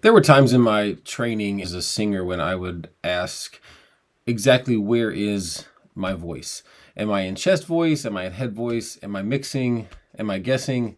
There were times in my training as a singer when I would ask exactly where is my voice? Am I in chest voice? Am I in head voice? Am I mixing? Am I guessing?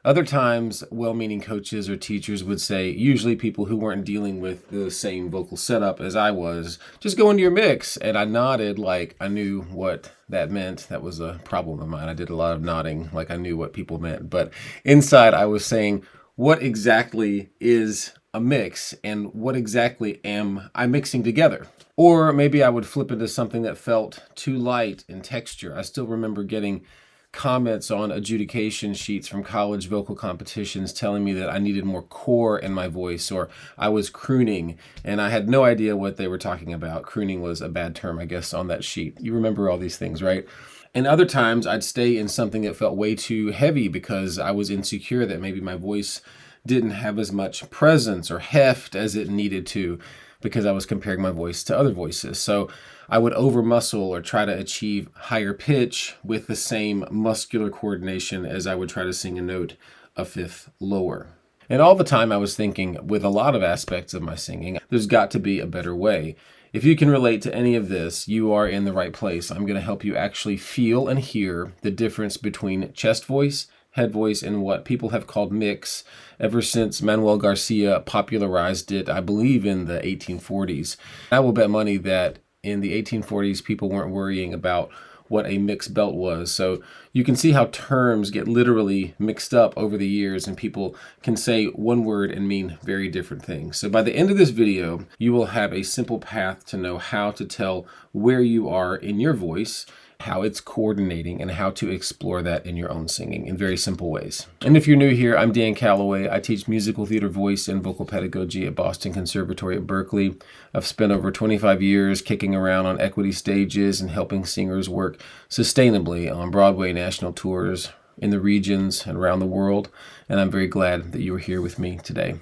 Other times, well-meaning coaches or teachers would say, usually people who weren't dealing with the same vocal setup as I was, just go into your mix. And I nodded like I knew what that meant. That was a problem of mine. I did a lot of nodding like I knew what people meant. But inside I was saying, what exactly is a mix and what exactly am I mixing together? Or maybe I would flip into something that felt too light in texture. I still remember getting comments on adjudication sheets from college vocal competitions telling me that I needed more core in my voice, or I was crooning, and I had no idea what they were talking about. Crooning was a bad term, I guess, on that sheet. You remember all these things, right? And other times I'd stay in something that felt way too heavy because I was insecure that maybe my voice didn't have as much presence or heft as it needed to because I was comparing my voice to other voices. So I would over muscle or try to achieve higher pitch with the same muscular coordination as I would try to sing a note a fifth lower. And all the time I was thinking, with a lot of aspects of my singing, there's got to be a better way. If you can relate to any of this, you are in the right place. I'm going to help you actually feel and hear the difference between chest voice, head voice, and what people have called mix ever since Manuel Garcia popularized it, I believe, in the 1840s. I will bet money that in the 1840s, people weren't worrying about what a mixed belt was. So you can see how terms get literally mixed up over the years and people can say one word and mean very different things. So by the end of this video, you will have a simple path to know how to tell where you are in your voice, how it's coordinating, and how to explore that in your own singing in very simple ways. And if you're new here, I'm Dan Callaway. I teach musical theater voice and vocal pedagogy at Boston Conservatory at Berkeley. I've spent over 25 years kicking around on equity stages and helping singers work sustainably on Broadway national tours in the regions and around the world. And I'm very glad that you are here with me today.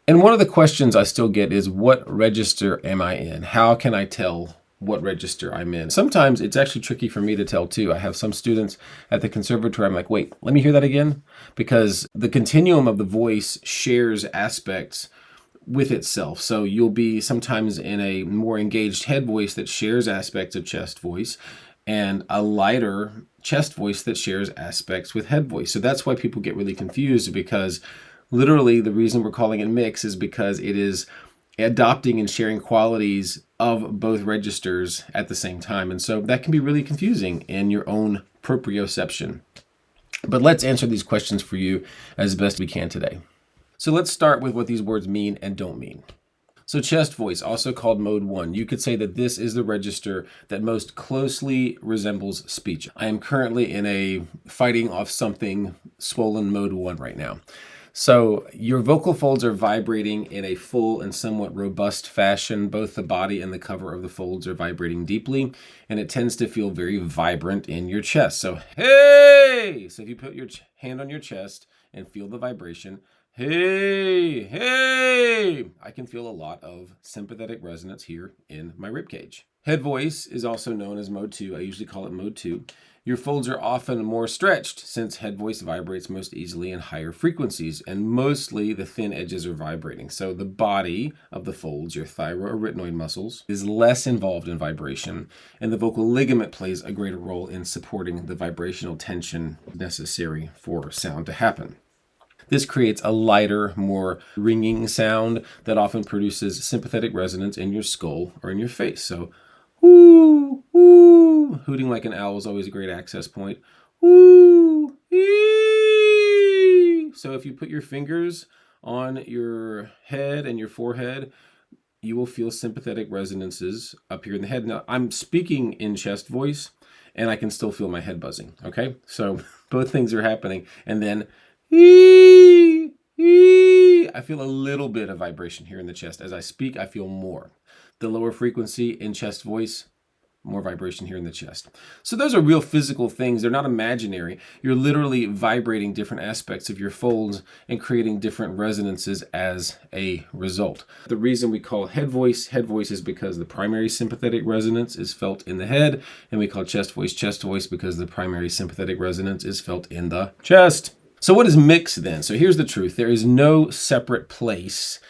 And one of the questions I still get is, what register am I in? How can I tell what register I'm in? Sometimes it's actually tricky for me to tell too. I have some students at the conservatory, I'm like, wait, let me hear that again. Because the continuum of the voice shares aspects with itself. So you'll be sometimes in a more engaged head voice that shares aspects of chest voice, and a lighter chest voice that shares aspects with head voice. So that's why people get really confused, because literally the reason we're calling it mix is because it is adopting and sharing qualities of both registers at the same time. And so that can be really confusing in your own proprioception. But let's answer these questions for you as best we can today. So let's start with what these words mean and don't mean. So chest voice, also called mode 1, you could say that this is the register that most closely resembles speech. I am currently in a fighting off something swollen mode 1 right now. So your vocal folds are vibrating in a full and somewhat robust fashion. Both the body and the cover of the folds are vibrating deeply, and it tends to feel very vibrant in your chest. So, hey! So if you put your hand on your chest and feel the vibration, hey, hey! I can feel a lot of sympathetic resonance here in my ribcage. Head voice is also known as mode 2. I usually call it mode 2. Your folds are often more stretched since head voice vibrates most easily in higher frequencies, and mostly the thin edges are vibrating. So the body of the folds, your thyroarytenoid muscles, is less involved in vibration, and the vocal ligament plays a greater role in supporting the vibrational tension necessary for sound to happen. This creates a lighter, more ringing sound that often produces sympathetic resonance in your skull or in your face. So, woo, woo. Hooting like an owl is always a great access point. Woo, ee. So if you put your fingers on your head and your forehead, you will feel sympathetic resonances up here in the head. Now, I'm speaking in chest voice, and I can still feel my head buzzing, okay? So both things are happening. And then, ee, ee. I feel a little bit of vibration here in the chest. As I speak, I feel more. The lower frequency in chest voice, more vibration here in the chest. So those are real physical things. They're not imaginary. You're literally vibrating different aspects of your folds and creating different resonances as a result. The reason we call head voice is because the primary sympathetic resonance is felt in the head, and we call chest voice because the primary sympathetic resonance is felt in the chest. So what is mix then? So here's the truth. There is no separate place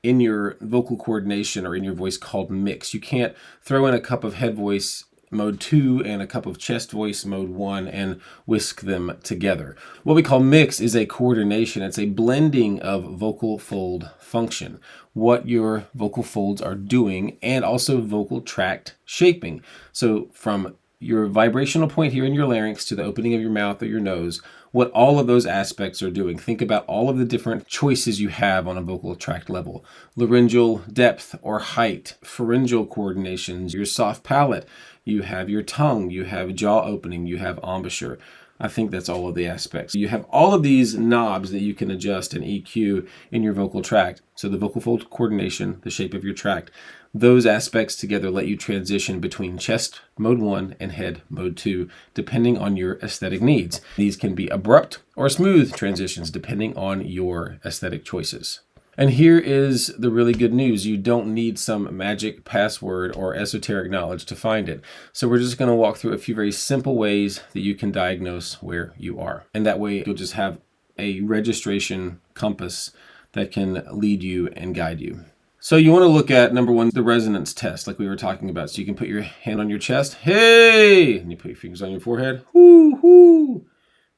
in your vocal coordination or in your voice called mix. You can't throw in a cup of head voice mode 2 and a cup of chest voice mode 1 and whisk them together. What we call mix is a coordination. It's a blending of vocal fold function, what your vocal folds are doing, and also vocal tract shaping. So from your vibrational point here in your larynx to the opening of your mouth or your nose, what all of those aspects are doing. Think about all of the different choices you have on a vocal tract level. Laryngeal depth or height, pharyngeal coordinations, your soft palate, you have your tongue, you have jaw opening, you have embouchure. I think that's all of the aspects. You have all of these knobs that you can adjust and EQ in your vocal tract. So the vocal fold coordination, the shape of your tract, those aspects together let you transition between chest mode 1 and head mode 2, depending on your aesthetic needs. These can be abrupt or smooth transitions, depending on your aesthetic choices. And here is the really good news. You don't need some magic password or esoteric knowledge to find it. So we're just going to walk through a few very simple ways that you can diagnose where you are. And that way you'll just have a registration compass that can lead you and guide you. So you want to look at, number one, the resonance test, like we were talking about. So you can put your hand on your chest, hey, and you put your fingers on your forehead, whoo, whoo,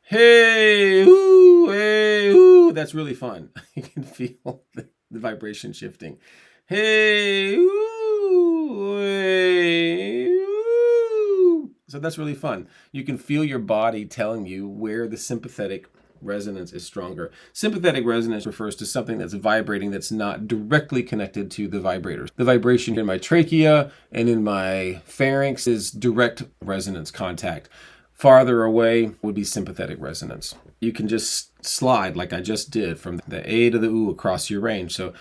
hey, whoo, hey, whoo. That's really fun. You can feel the vibration shifting. Hey, whoo, hey, whoo. So that's really fun. You can feel your body telling you where the sympathetic resonance is stronger. Sympathetic resonance refers to something that's vibrating that's not directly connected to the vibrators. The vibration in my trachea and in my pharynx is direct resonance contact. Farther away would be sympathetic resonance. You can just slide like I just did from the A to the U across your range. So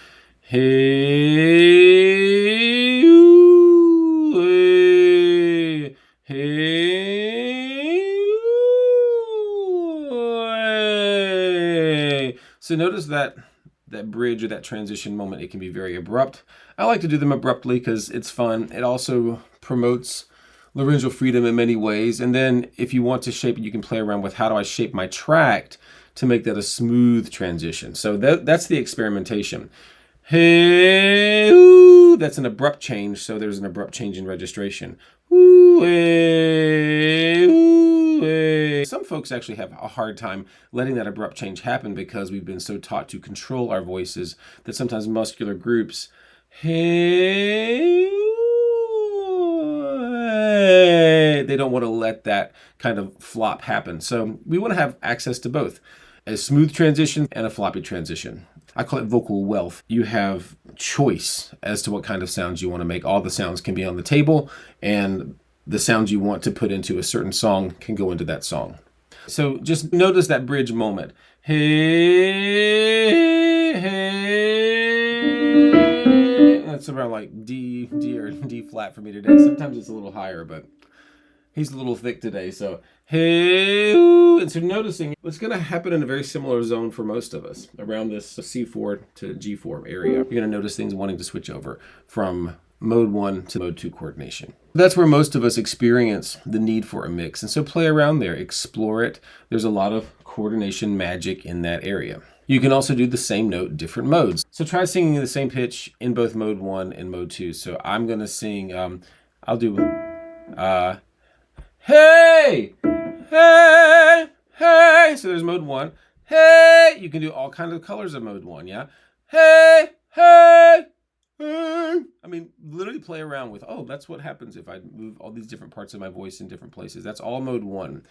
hey, ooh, hey, hey, ooh, hey. So notice that bridge or that transition moment, it can be very abrupt. I like to do them abruptly because it's fun. It also promotes laryngeal freedom in many ways. And then if you want to shape it, you can play around with how do I shape my tract to make that a smooth transition. So that's the experimentation. Hey, ooh, that's an abrupt change. So there's an abrupt change in registration. Ooh, hey, ooh, hey. Some folks actually have a hard time letting that abrupt change happen because we've been so taught to control our voices that sometimes muscular groups, hey, they don't want to let that kind of flop happen. So we want to have access to both, a smooth transition and a floppy transition. I call it vocal wealth. You have choice as to what kind of sounds you want to make. All the sounds can be on the table, and the sounds you want to put into a certain song can go into that song. So just notice that bridge moment. Hey, hey. That's around like D or D flat for me today. Sometimes it's a little higher, but he's a little thick today. So hey, and so noticing what's going to happen in a very similar zone for most of us around this C4 to G4 area. You're going to notice things wanting to switch over from mode 1 to mode 2 coordination. That's where most of us experience the need for a mix. And so play around there, explore it. There's a lot of coordination magic in that area. You can also do the same note, different modes. So try singing the same pitch in both mode 1 and mode 2. So I'm going to sing, I'll do, hey, hey, hey. So there's mode 1. Hey, you can do all kinds of colors of mode 1, yeah? Hey, hey, hey. I mean, literally play around with, oh, that's what happens if I move all these different parts of my voice in different places. That's all mode 1.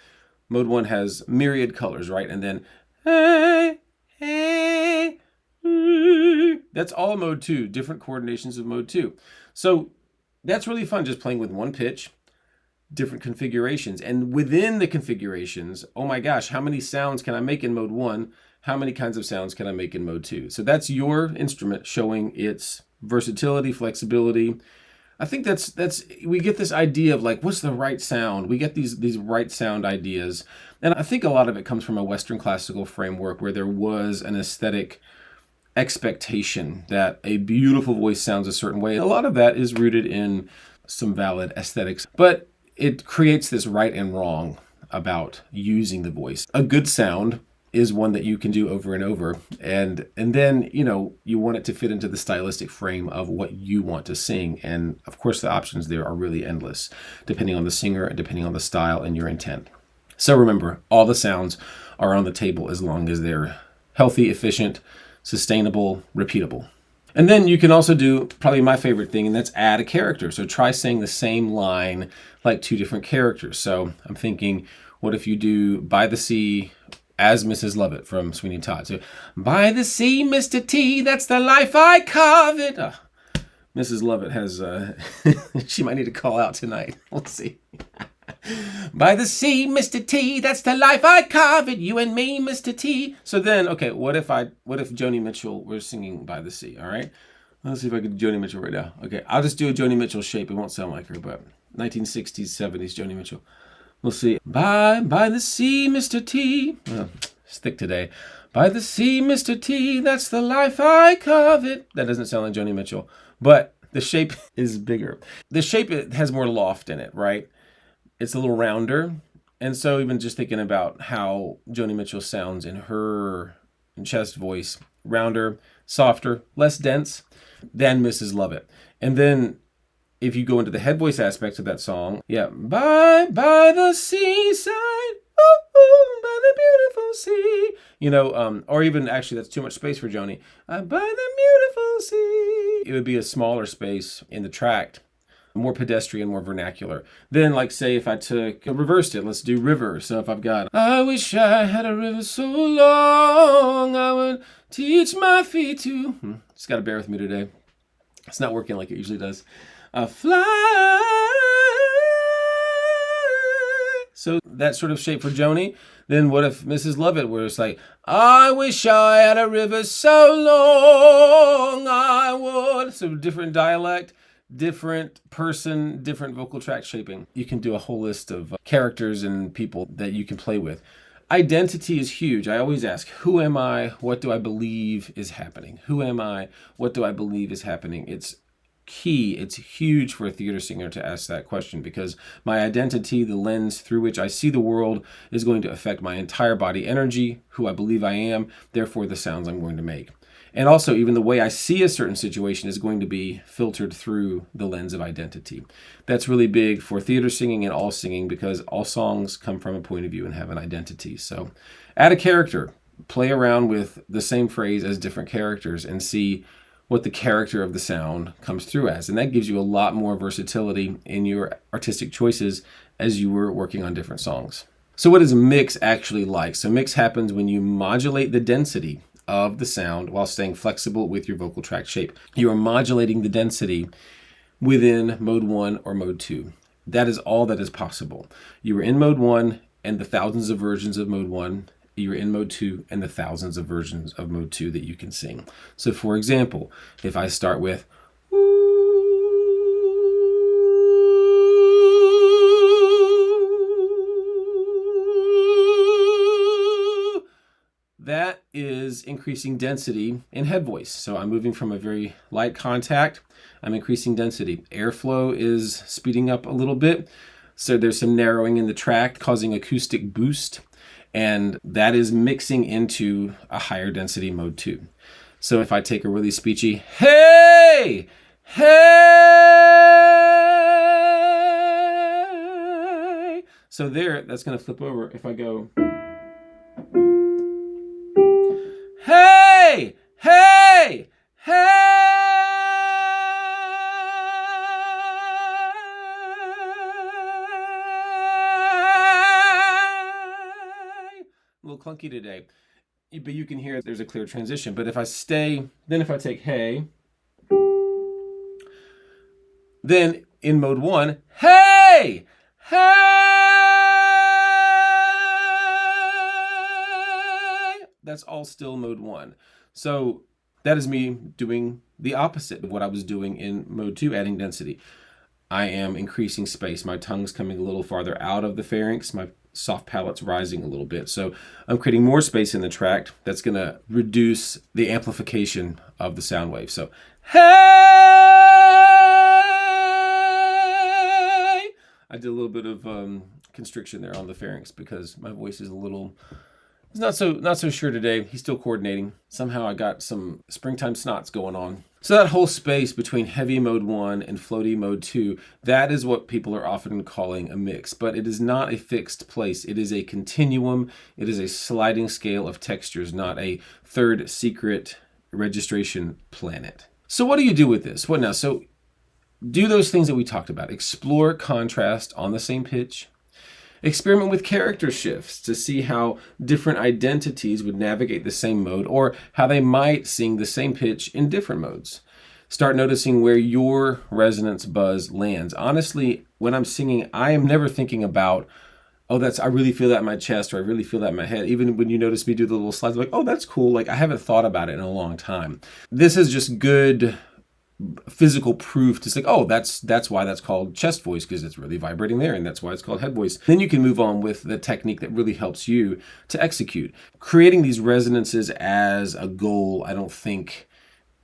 Mode 1 has myriad colors, right? And then, hey, hey, hey. That's all mode 2, different coordinations of mode 2. So that's really fun, just playing with one pitch, different configurations. And within the configurations, oh my gosh, how many sounds can I make in mode 1? How many kinds of sounds can I make in mode 2? So that's your instrument showing its versatility, flexibility. I think that's we get this idea of like, what's the right sound? We get these right sound ideas. And I think a lot of it comes from a Western classical framework where there was an aesthetic expectation that a beautiful voice sounds a certain way. And a lot of that is rooted in some valid aesthetics, but it creates this right and wrong about using the voice. A good sound is one that you can do over and over. And then, you want it to fit into the stylistic frame of what you want to sing. And of course, the options there are really endless, depending on the singer and depending on the style and your intent. So remember, all the sounds are on the table as long as they're healthy, efficient, sustainable, repeatable. And then you can also do probably my favorite thing, and that's add a character. So try saying the same line like 2 different characters. So I'm thinking, what if you do by the sea as Mrs. Lovett from Sweeney Todd? So, by the sea, Mr. T, that's the life I covet. Mrs. Lovett has, she might need to call out tonight. We'll see. By the sea, Mr. T, that's the life I covet, you and me, Mr. T. So then, okay, what if Joni Mitchell were singing By the Sea, all right? Let's see if I can do Joni Mitchell right now. Okay, I'll just do a Joni Mitchell shape. It won't sound like her, but 1960s, 70s Joni Mitchell. We'll see. By the sea, Mr. T. Oh, it's thick today. By the sea, Mr. T, that's the life I covet. That doesn't sound like Joni Mitchell, but the shape is bigger. The shape, it has more loft in it, right? It's a little rounder. And so even just thinking about how Joni Mitchell sounds in her chest voice, rounder, softer, less dense than Mrs. Lovett. And then if you go into the head voice aspect of that song, by the seaside, ooh, by the beautiful sea, or even actually that's too much space for Joni. By the beautiful sea. It would be a smaller space in the tract, more pedestrian, more vernacular. Then, like, say if I reversed it, let's do river. So if I've got, I wish I had a river so long, I would teach my feet to. Just got to bear with me today. It's not working like it usually does. Fly. So that sort of shape for Joni. Then what if Mrs. Lovett were it's like, I wish I had a river so long, I would. So different dialect, different person, different vocal tract shaping. You can do a whole list of characters and people that you can play with. Identity is huge. I always ask, who am I? What do I believe is happening? Who am I? What do I believe is happening? It's key. It's huge for a theater singer to ask that question because my identity, the lens through which I see the world, is going to affect my entire body energy, who I believe I am, therefore the sounds I'm going to make. And also, even the way I see a certain situation is going to be filtered through the lens of identity. That's really big for theater singing and all singing because all songs come from a point of view and have an identity. So add a character, play around with the same phrase as different characters and see what the character of the sound comes through as. And that gives you a lot more versatility in your artistic choices as you were working on different songs. So what is mix actually like? So mix happens when you modulate the density of the sound while staying flexible with your vocal tract shape. You are modulating the density within mode 1 or mode 2. That is all that is possible. You are in mode 1 and the thousands of versions of mode 1. You're in mode 2 and the thousands of versions of mode 2 that you can sing. So for example, if I start with that is increasing density in head voice. So I'm moving from a very light contact. I'm increasing density. Airflow is speeding up a little bit. So there's some narrowing in the tract causing acoustic boost. And that is mixing into a higher density mode 2. So if I take a really speechy, hey, hey. So there, that's going to flip over if I go, hey, hey, hey. A little clunky today, but you can hear there's a clear transition. But if I take hey, then in mode 1, hey, hey, that's all still mode 1. So that is me doing the opposite of what I was doing in mode 2, adding density. I am increasing space. My tongue's coming a little farther out of the pharynx. My soft palate's rising a little bit. So I'm creating more space in the tract that's going to reduce the amplification of the sound wave. So, hey! I did a little bit of constriction there on the pharynx because my voice is a little He's not so sure today. He's still coordinating. Somehow I got some springtime snots going on. So that whole space between heavy mode 1 and floaty mode 2, that is what people are often calling a mix, but it is not a fixed place. It is a continuum. It is a sliding scale of textures, not a third secret registration planet. So what do you do with this? What now? So do those things that we talked about. Explore contrast on the same pitch. Experiment with character shifts to see how different identities would navigate the same mode or how they might sing the same pitch in different modes. Start noticing where your resonance buzz lands. Honestly, when I'm singing, I am never thinking about, oh, I really feel that in my chest, or I really feel that in my head. Even when you notice me do the little slides, I'm like, oh, that's cool. Like, I haven't thought about it in a long time. This is just good physical proof to say, oh, that's why that's called chest voice, because it's really vibrating there, and that's why it's called head voice. Then you can move on with the technique that really helps you to execute. Creating these resonances as a goal, I don't think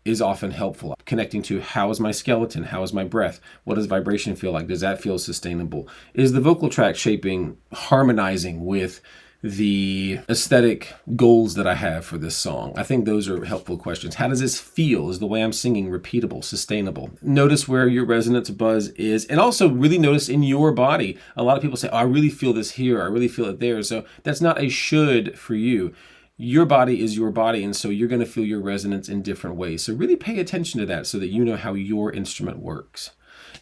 is often helpful. Connecting to, how is my skeleton? How is my breath? What does vibration feel like? Does that feel sustainable? Is the vocal tract shaping harmonizing with the aesthetic goals that I have for this song? I think those are helpful questions. How does this feel? Is the way I'm singing repeatable, sustainable? Notice where your resonance buzz is, and also really notice in your body. A lot of people say, oh, I really feel this here, I really feel it there. So that's not a should for you. Your body is your body, and so you're going to feel your resonance in different ways. So really pay attention to that so that you know how your instrument works.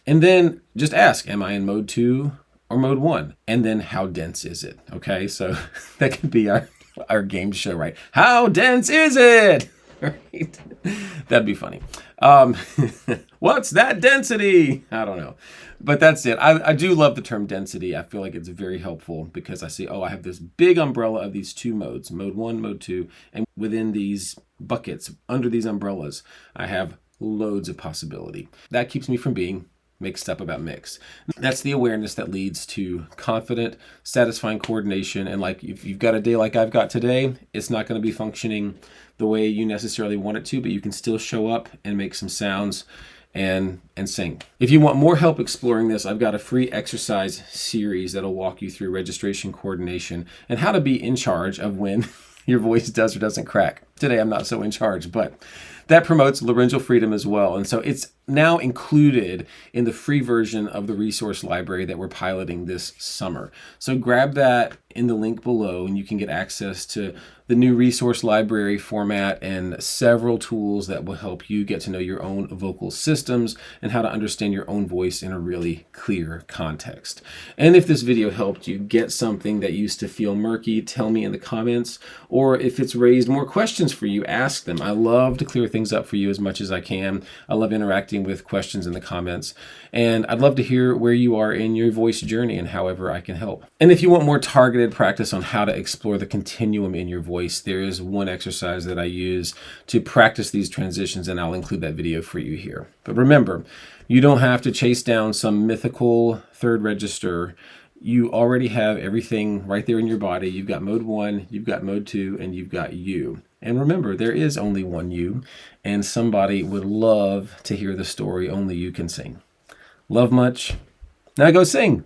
And then just ask, am I in mode 2 or mode 1? And then how dense is it? Okay, so that could be our game show, right? How dense is it? Right? That'd be funny. What's that density? I don't know. But that's it. I do love the term density. I feel like it's very helpful because I see, oh, I have this big umbrella of these two modes, mode 1, mode 2, and within these buckets, under these umbrellas, I have loads of possibility. That keeps me from being mixed up about mix. That's the awareness that leads to confident, satisfying coordination. And like, if you've got a day like I've got today, it's not going to be functioning the way you necessarily want it to, but you can still show up and make some sounds and sing. If you want more help exploring this, I've got a free exercise series that'll walk you through registration coordination and how to be in charge of when your voice does or doesn't crack. Today, I'm not so in charge, but that promotes laryngeal freedom as well. And so it's now included in the free version of the resource library that we're piloting this summer. So grab that in the link below and you can get access to the new resource library format and several tools that will help you get to know your own vocal systems and how to understand your own voice in a really clear context. And if this video helped you get something that used to feel murky, tell me in the comments, or if it's raised more questions for you, ask them. I love to clear things up for you as much as I can. I love interacting with questions in the comments, and I'd love to hear where you are in your voice journey and however I can help. And if you want more targeted practice on how to explore the continuum in your voice, there is one exercise that I use to practice these transitions, and I'll include that video for you here. But remember, you don't have to chase down some mythical third register. You already have everything right there in your body. You've got mode 1, you've got mode 2, and you've got you. And remember, there is only one you, and somebody would love to hear the story only you can sing. Love much. Now go sing.